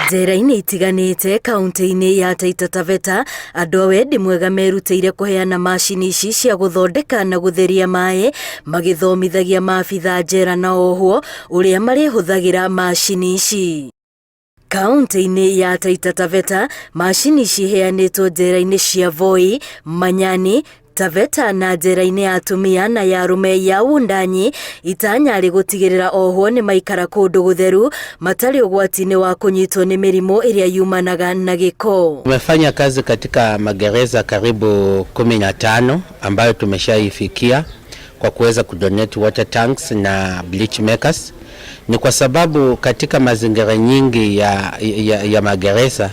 Njera-inĩ itiganĩte kaunti-inĩ ya Taita Taveta, andũ a wendi mwega merutĩire kũheana macini ici cia gũthondeka na gũtheria maĩ, magĩthomithagia maabitha njera na ohwo ũrĩa marĩhũthagĩra macini ici. Kaunti-inĩ ya Taita Taveta, macini ici heanĩtwo njera-inĩ cia Voi, Manyani, Taveta na njera-inĩ ya atumia na ya arũme ya Wundanyi, itanya rĩ gũtigĩrĩra ohwo nĩ maikara kũndũ gũtheru matarĩ ũgwati-inĩ wa kũnyitwo nĩ mĩrimũ ĩrĩa yumanaga na gĩko. Tumefanya kazi katika magereza karibu 15 ambayo tumeshaifikia kwa kuweza kudonate water tanks na bleach makers. Ni kwa sababu katika mazingira nyingi ya magereza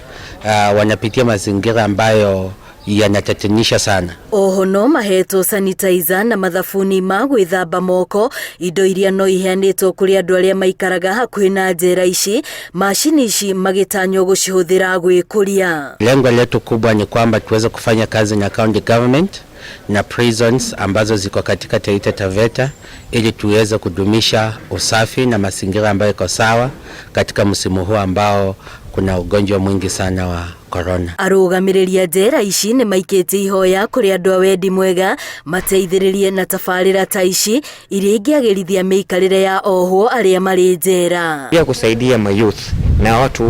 wanapitia mazingira ambayo yanatatanisha sana. Oho no mahetwo sanitizer na mathafuni ma gwĩthamba moko, indo iria no iheanĩtwo kũrĩ andũ arĩa maikaraga hakuhĩ na njera ici, macini ici magĩtanywo gũcihũthĩra gwĩkũria. Lengo letu kubwa ni kwamba tuweze kufanya kazi na county government na prisons ambazo ziko katika Taita Taveta ili tuweze kudumisha usafi na mazingira ambayo iko sawa katika msimu huu ambao kuna ugonjwa mwingi sana wa corona. Arũgamĩrĩri a njera ici nĩ maikĩte ihoya kũrĩ andũ a wendi mwega mateithĩrĩrie na tabarĩra ta ici iria ingĩagĩrithia mĩikarĩre ya ohwo arĩa marĩ njera. Pia kusaidia mayouth na watu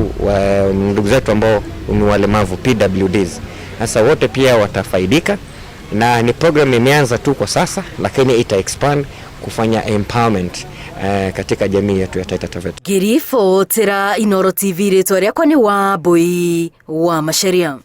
ndugu zetu ambao ni walemavu PWDs. Sasa wote pia watafaidika, na ni program imeanza tu kwa sasa, lakini ita expand kufanya empowerment katika jamii yetu ya Taita Taveta. Girifo tira Inooro TV rĩtwa rĩakwa nĩ Wambui wa Macharia.